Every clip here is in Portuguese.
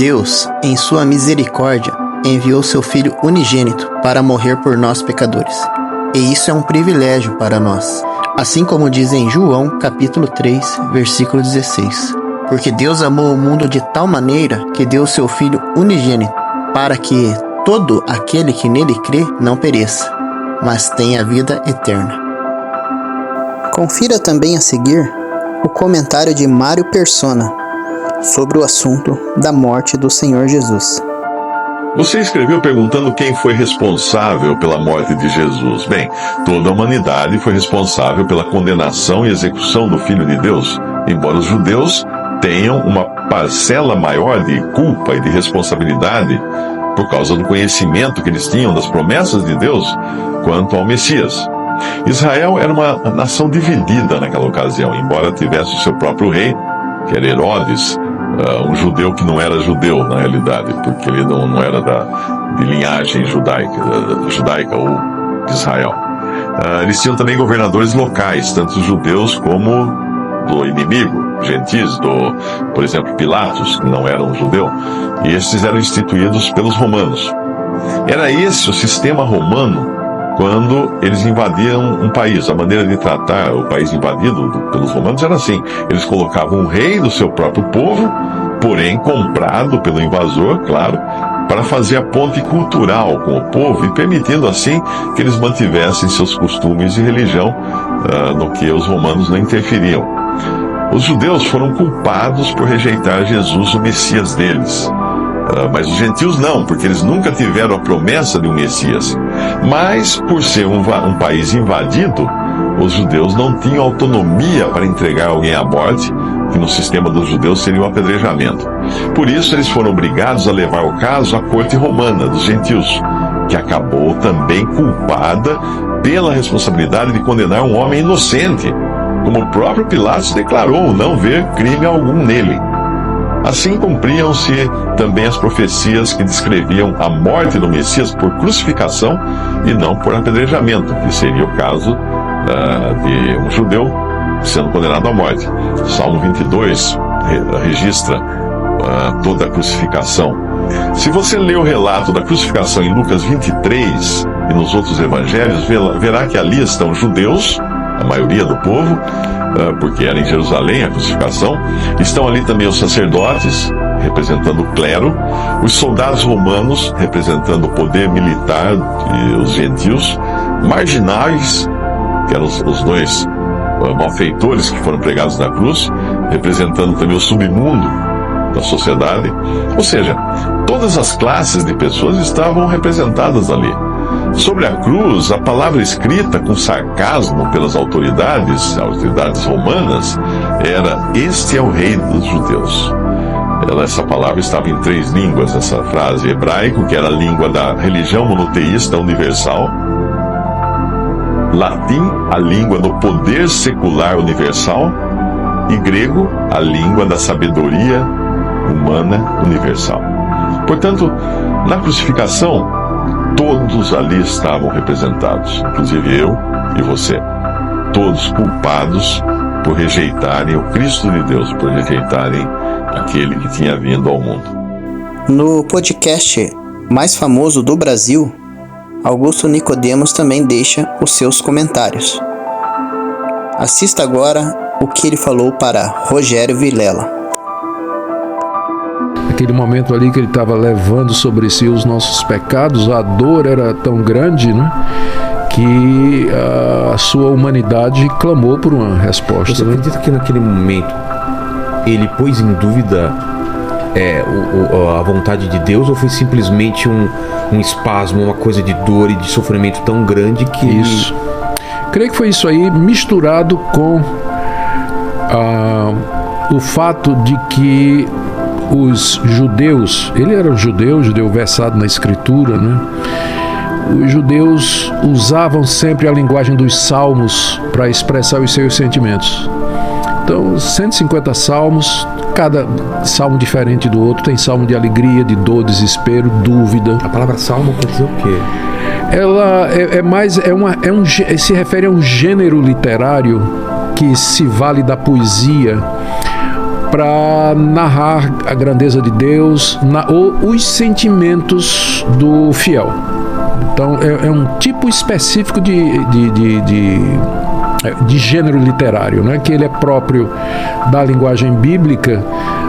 Deus, em sua misericórdia, enviou seu Filho unigênito para morrer por nós pecadores. E isso é um privilégio para nós. Assim como diz em João, capítulo 3, versículo 16. Porque Deus amou o mundo de tal maneira que deu seu Filho unigênito, para que todo aquele que nele crê não pereça, mas tenha vida eterna. Confira também a seguir o comentário de Mário Persona sobre o assunto da morte do Senhor Jesus. Você escreveu perguntando quem foi responsável pela morte de Jesus. Bem, toda a humanidade foi responsável pela condenação e execução do Filho de Deus, embora os judeus tenham uma parcela maior de culpa e de responsabilidade por causa do conhecimento que eles tinham das promessas de Deus quanto ao Messias. Israel era uma nação dividida naquela ocasião, embora tivesse o seu próprio rei, que era Herodes, um judeu que não era judeu na realidade, porque ele não era de linhagem judaica ou de Israel. Eles tinham também governadores locais, tanto judeus como do inimigo, gentis, por exemplo, Pilatos, que não era um judeu, e esses eram instituídos pelos romanos. Era esse o sistema romano quando eles invadiam um país. A maneira de tratar o país invadido pelos romanos era assim: eles colocavam um rei do seu próprio povo, porém comprado pelo invasor, claro, para fazer a ponte cultural com o povo e permitindo assim que eles mantivessem seus costumes e religião, no que os romanos não interferiam. Os judeus foram culpados por rejeitar Jesus, o Messias deles. Mas os gentios não, porque eles nunca tiveram a promessa de um Messias. Mas, por ser um país invadido, os judeus não tinham autonomia para entregar alguém à morte, que no sistema dos judeus seria o apedrejamento. Por isso, eles foram obrigados a levar o caso à corte romana dos gentios, que acabou também culpada pela responsabilidade de condenar um homem inocente, como o próprio Pilatos declarou não ver crime algum nele. Assim cumpriam-se também as profecias que descreviam a morte do Messias por crucificação e não por apedrejamento, que seria o caso de um judeu sendo condenado à morte. Salmo 22 registra toda a crucificação. Se você ler o relato da crucificação em Lucas 23 e nos outros evangelhos, verá que ali estão judeus, a maioria do povo, porque era em Jerusalém a crucificação. Estão ali também os sacerdotes, representando o clero, os soldados romanos, representando o poder militar e os gentios, marginais, que eram os dois malfeitores que foram pregados na cruz, representando também o submundo da sociedade. Ou seja, todas as classes de pessoas estavam representadas ali. Sobre a cruz, a palavra escrita com sarcasmo pelas autoridades romanas, era: "Este é o rei dos judeus". Essa palavra estava em 3 línguas, essa frase: hebraico, que era a língua da religião monoteísta universal; latim, a língua do poder secular universal; e grego, a língua da sabedoria humana universal. Portanto, na crucificação, todos ali estavam representados, inclusive eu e você, todos culpados por rejeitarem o Cristo de Deus, por rejeitarem aquele que tinha vindo ao mundo. No podcast mais famoso do Brasil, Augusto Nicodemos também deixa os seus comentários. Assista agora o que ele falou para Rogério Vilela. Aquele momento ali que ele estava levando sobre si os nossos pecados, a dor era tão grande, né, que a sua humanidade clamou por uma resposta. Você acredita que naquele momento ele pôs em dúvida a vontade de Deus, ou foi simplesmente um espasmo, uma coisa de dor e de sofrimento tão grande que... Isso. Creio que foi isso aí, misturado com o fato de que os judeus, ele era um judeu versado na escritura, né? Os judeus usavam sempre a linguagem dos salmos para expressar os seus sentimentos. Então, 150 salmos, cada salmo diferente do outro. Tem salmo de alegria, de dor, desespero, dúvida. A palavra salmo quer dizer o quê? Ela se refere a um gênero literário que se vale da poesia para narrar a grandeza de Deus, ou os sentimentos do fiel. Então é um tipo específico de gênero literário, né? Que ele é próprio da linguagem bíblica,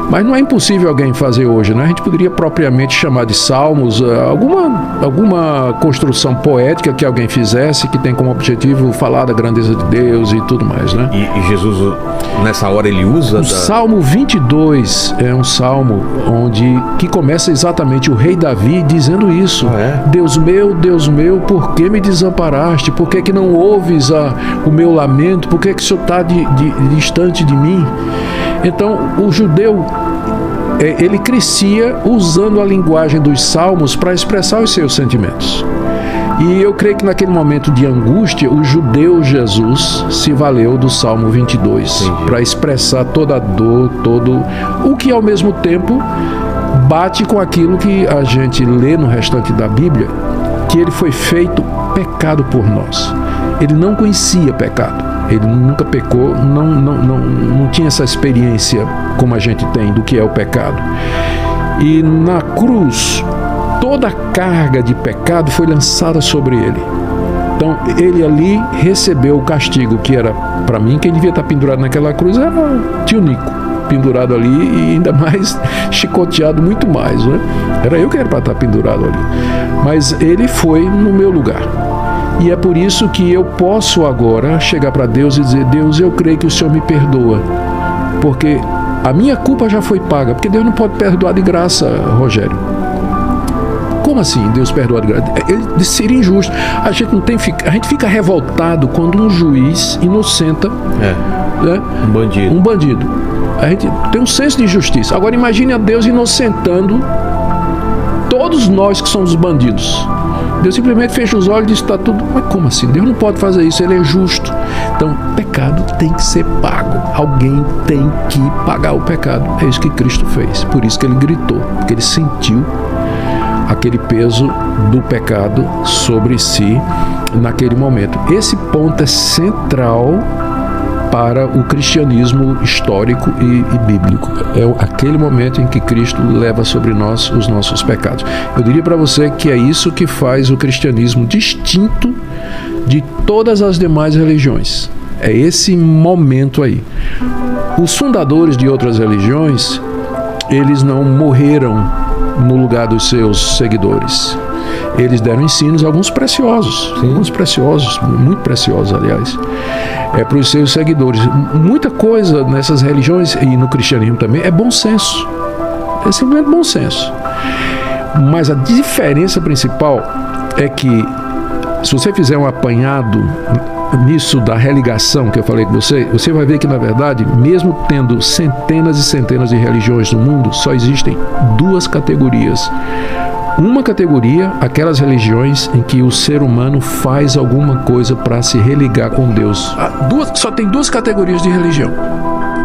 mas não é impossível alguém fazer hoje, né? A gente poderia propriamente chamar de salmos, alguma construção poética que alguém fizesse, que tem como objetivo falar da grandeza de Deus e tudo mais, né? E Jesus, nessa hora, ele usa... O Salmo 22 é um salmo que começa exatamente o rei Davi dizendo isso. Deus meu, por que me desamparaste? Por que não ouves o meu lamento? Por que o Senhor está distante de mim? Então, o judeu, ele crescia usando a linguagem dos salmos para expressar os seus sentimentos. E eu creio que naquele momento de angústia, o judeu Jesus se valeu do Salmo 22 para expressar toda a dor, o que ao mesmo tempo bate com aquilo que a gente lê no restante da Bíblia, que ele foi feito pecado por nós. Ele não conhecia pecado. Ele nunca pecou, não tinha essa experiência como a gente tem do que é o pecado. E na cruz, toda a carga de pecado foi lançada sobre ele. Então, ele ali recebeu o castigo que era para mim. Quem devia estar pendurado naquela cruz era o tio Nico, pendurado ali e ainda mais chicoteado muito mais, né? Era eu que era para estar pendurado ali. Mas ele foi no meu lugar. E é por isso que eu posso agora chegar para Deus e dizer: Deus, eu creio que o Senhor me perdoa, porque a minha culpa já foi paga. Porque Deus não pode perdoar de graça, Rogério. Como assim Deus perdoa de graça? Ele seria injusto. A gente fica revoltado quando um juiz inocenta né, um bandido. A gente tem um senso de justiça. Agora imagine a Deus inocentando todos nós que somos bandidos. Deus simplesmente fecha os olhos e diz: está tudo. Mas como assim? Deus não pode fazer isso, ele é justo. Então, pecado tem que ser pago. Alguém tem que pagar o pecado. É isso que Cristo fez. Por isso que ele gritou, porque ele sentiu aquele peso do pecado sobre si naquele momento. Esse ponto é central para o cristianismo histórico e bíblico. É aquele momento em que Cristo leva sobre nós os nossos pecados. Eu diria para você que é isso que faz o cristianismo distinto de todas as demais religiões. É esse momento aí. Os fundadores de outras religiões, eles não morreram no lugar dos seus seguidores. Eles deram ensinos, alguns preciosos, muito preciosos, aliás, para os seus seguidores. Muita coisa nessas religiões e no cristianismo também é bom senso. É simplesmente bom senso. Mas a diferença principal é que, se você fizer um apanhado nisso da religação que eu falei com você, você vai ver que, na verdade, mesmo tendo centenas e centenas de religiões no mundo, só existem duas categorias. Uma categoria, aquelas religiões em que o ser humano faz alguma coisa para se religar com Deus. Só tem duas categorias de religião.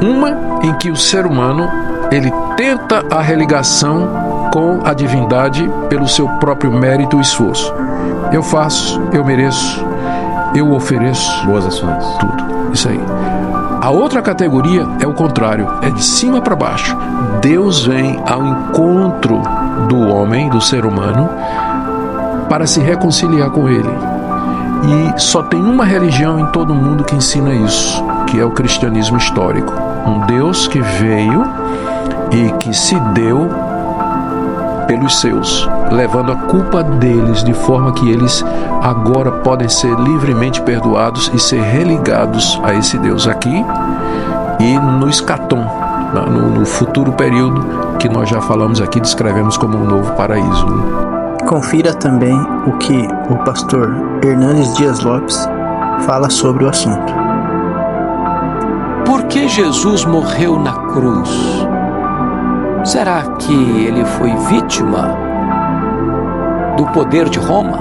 Uma em que o ser humano, ele tenta a religação com a divindade pelo seu próprio mérito e esforço. Eu faço, eu mereço, eu ofereço. Boas ações. Tudo. Isso aí. A outra categoria é o contrário, é de cima para baixo. Deus vem ao encontro do homem, do ser humano, para se reconciliar com ele. E só tem uma religião em todo o mundo que ensina isso, que é o cristianismo histórico. Um Deus que veio e que se deu pelos seus, levando a culpa deles, de forma que eles agora podem ser livremente perdoados e ser religados a esse Deus aqui e no escatom, no futuro período que nós já falamos aqui, descrevemos como um novo paraíso. Confira também o que o pastor Hernandes Dias Lopes fala sobre o assunto. Por que Jesus morreu na cruz? Será que ele foi vítima do poder de Roma?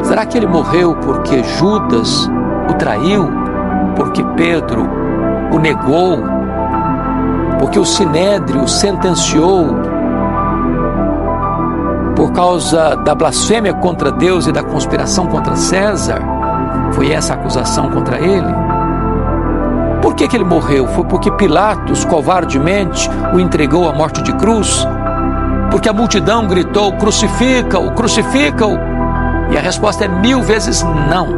Será que ele morreu porque Judas o traiu? Porque Pedro o negou? Porque o Sinédrio o sentenciou? Por causa da blasfêmia contra Deus e da conspiração contra César? Foi essa a acusação contra ele? Por que ele morreu? Foi porque Pilatos covardemente o entregou à morte de cruz? Porque a multidão gritou: crucifica-o, crucifica-o? E a resposta é 1000 vezes não.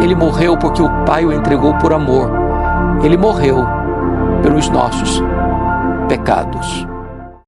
Ele morreu porque o Pai o entregou por amor. Ele morreu pelos nossos pecados.